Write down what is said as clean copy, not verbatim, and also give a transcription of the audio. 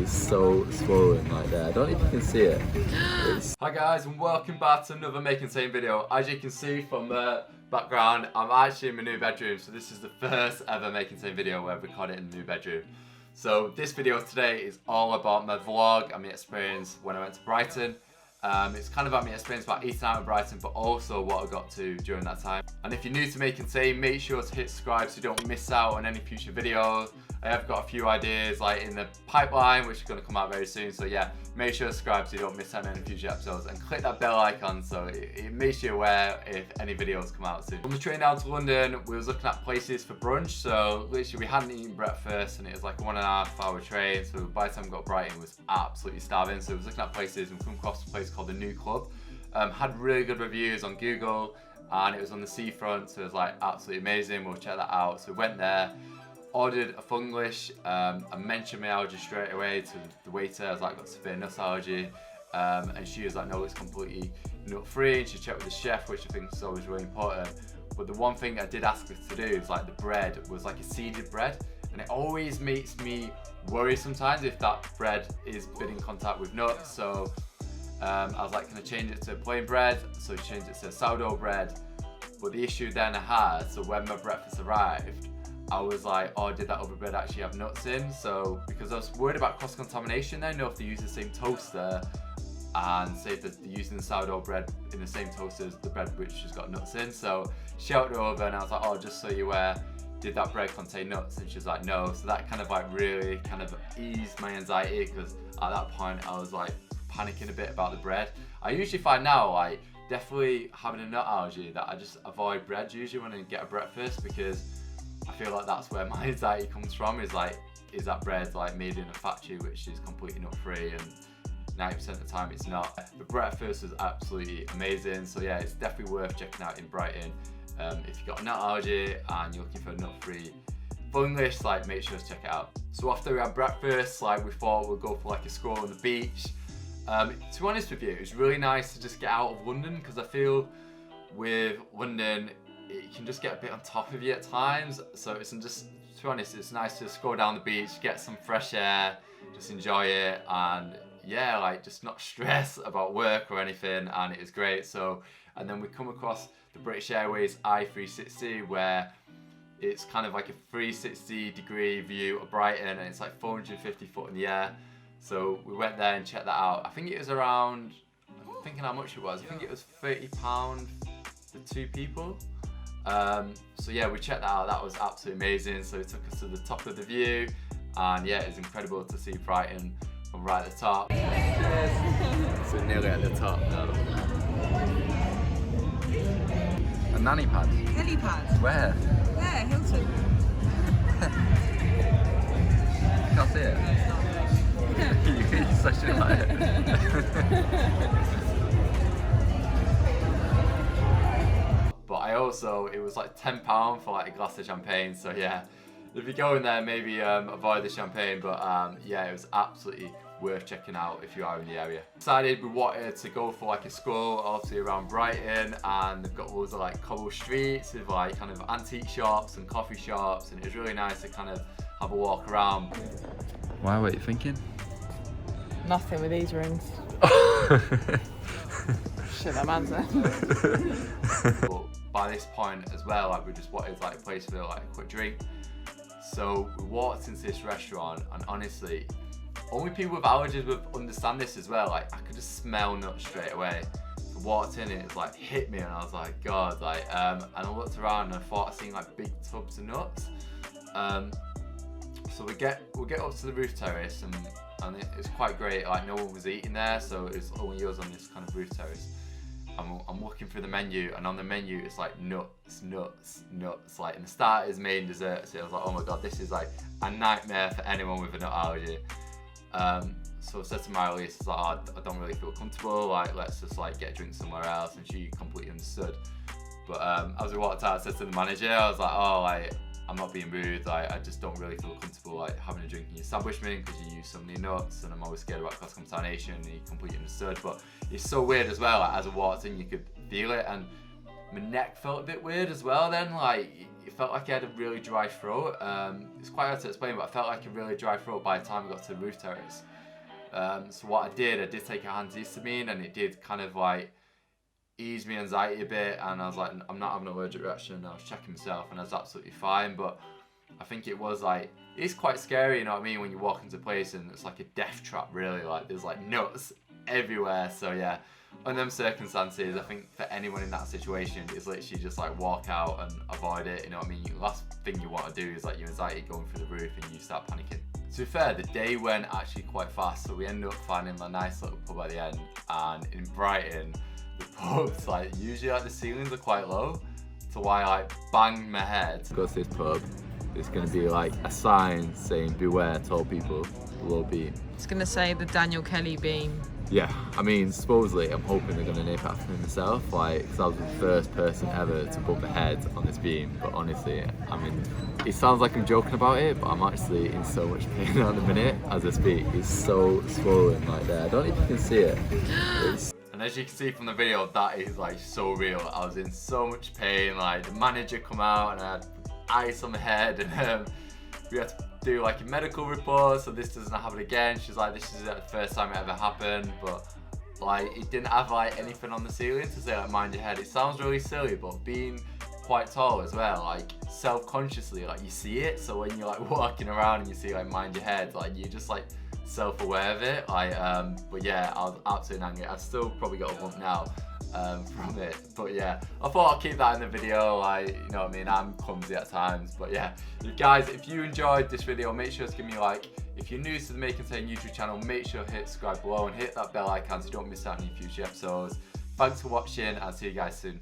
is so swollen like there. I don't know if you can see it. Hi guys, and welcome back to another Make and Tame video. As you can see from the background, I'm actually in my new bedroom, so this is the first ever Make and Tame video where I've recorded in the new bedroom. So this video today is all about my vlog and my experience when I went to Brighton. It's kind of about my experience about eating out in Brighton, but also what I got to during that time. And if you're new to Make and Tame, make sure to hit subscribe so you don't miss out on any future videos. I have got a few ideas like in the pipeline which are going to come out very soon, so yeah, make sure to subscribe so you don't miss out on any future episodes, and click that bell icon so it makes you aware if any videos come out soon. On the train down to London, we was looking at places for brunch, so literally we hadn't eaten breakfast and it was like a 1.5 hour train, so by the time we got to Brighton, we was absolutely starving, so we was looking at places and we come across a place called the New Club. Had really good reviews on Google and it was on the seafront, so it was like absolutely amazing. We'll check that out. So we went there, ordered a funglish. I mentioned my allergy straight away to the waiter. I was like, I've got severe nut allergy, and she was like, no, it's completely nut free, and she checked with the chef, which I think is always really important. But the one thing I did ask her to do is like the bread was like a seeded bread, and it always makes me worry sometimes if that bread is been in contact with nuts. So I was like, can I change it to plain bread? So she changed it to sourdough bread. But the issue then I had, so when my breakfast arrived, I was like, oh, did that other bread actually have nuts in? So, because I was worried about cross-contamination then, if they use the same toaster and say that they're using the sourdough bread in the same toaster as the bread which has got nuts in. So, shouted her over and I was like, oh, just so you're aware, did that bread contain nuts? And she was like, no. So that kind of like really kind of eased my anxiety, because at that point I was like panicking a bit about the bread. I usually find now, like, definitely having a nut allergy, that I just avoid bread usually when I get a breakfast, because I feel like that's where my anxiety comes from, is like, is that bread like made in a factory which is completely nut free, and 90% of the time it's not. The breakfast was absolutely amazing, so yeah, it's definitely worth checking out in Brighton. If you've got a nut allergy and you're looking for a nut free funglish, like, make sure to check it out. So after we had breakfast, like, we thought we'd go for like a stroll on the beach. To be honest with you, it was really nice to just get out of London, because I feel with London it can just get a bit on top of you at times. So it's just, to be honest, it's nice to just go down the beach, get some fresh air, just enjoy it, and yeah, like, just not stress about work or anything, and it was great. So, and then we come across the British Airways I-360, where it's kind of like a 360-degree view of Brighton, and it's like 450 foot in the air. So we went there and checked that out. I think it was around, I'm thinking how much it was, I think it was £30 for 2 people. So yeah, we checked that out, that was absolutely amazing. So it took us to the top of the view, and yeah, it's incredible to see Brighton from right at the top. So nearly at the top now. A nanny pad? Helly pad. Where? There, Hilton. I can't see it. You're such a liar. But I also, it was like £10 for like a glass of champagne, so yeah, if you go in there, maybe avoid the champagne, but yeah, it was absolutely worth checking out if you are in the area. Decided we wanted to go for like a stroll obviously around Brighton, and they've got loads of like cobble streets with like kind of antique shops and coffee shops, and it was really nice to kind of have a walk around. Why, what are you thinking? Nothing with these rooms. Shit, that man's there. But by this point as well, like, we just wanted like a place for like a quick drink. So we walked into this restaurant, and honestly, only people with allergies would understand this as well. Like, I could just smell nuts straight away. So walked in and it like hit me, and I was like, God, like, and I looked around and I thought I seen like big tubs of nuts. So we'll get up to the roof terrace, and it's quite great. Like, no one was eating there, so it's only us on this kind of roof terrace. I'm looking through the menu, and on the menu it's like nuts, like in the starters, main, desserts. So I was like, oh my God, this is like a nightmare for anyone with a nut allergy. So I said to Marley, it's like, oh, I don't really feel comfortable, like, let's just like get a drink somewhere else, and she completely understood. But as we walked out, I said to the manager, I was like, oh, like, I'm not being rude, like, I just don't really feel comfortable like having a drink in your establishment because you use so many nuts, and I'm always scared about cross-contamination, and he completely understood. But it's so weird as well, like, as I walked in you could feel it, and my neck felt a bit weird as well then, like it felt like I had a really dry throat. It's quite hard to explain, but I felt like a really dry throat by the time I got to the roof terrace. So what I did take a antihistamine, and it did kind of like ease me anxiety a bit, and I was like, I'm not having an allergic reaction, and I was checking myself and I was absolutely fine. But I think it was like, it's quite scary, you know what I mean, when you walk into a place and it's like a death trap really, like there's like nuts everywhere. So yeah, under them circumstances, I think for anyone in that situation, it's literally just like walk out and avoid it, you know what I mean. The last thing you want to do is like your anxiety going through the roof and you start panicking. To be fair, the day went actually quite fast, so we ended up finding a nice little pub at the end, and in Brighton, the pubs, like usually like the ceilings are quite low, so I like banged my head. Go to this pub, there's going to be like a sign saying beware tall people, low beam. It's gonna say the Daniel Kelly beam. Yeah, I mean, supposedly I'm hoping they're going to name it after me myself, like, because I was the first person ever to bump a head on this beam. But honestly, I mean, it sounds like I'm joking about it, but I'm actually in so much pain at the minute as I speak. It's so swollen right there. I don't know if you can see it. And as you can see from the video, that is like so real. I was in so much pain, like the manager come out and I had ice on my head, and we had to do like a medical report so this doesn't happen again. She's like, this is the first time it ever happened, but like it didn't have like anything on the ceiling to say like mind your head. It sounds really silly, but being quite tall as well, like self-consciously, like you see it, so when you're like walking around and you see like mind your head, like you just like self-aware of it, like but yeah, I was absolutely angry. I've still probably got a bump now from it, but yeah, I thought I'd keep that in the video, like, you know what I mean, I'm clumsy at times. But yeah, you guys, if you enjoyed this video, make sure to give me a like. If you're new to the Make and Say YouTube channel, make sure to hit subscribe below and hit that bell icon so you don't miss out on any future episodes. Thanks for watching, and I'll see you guys soon.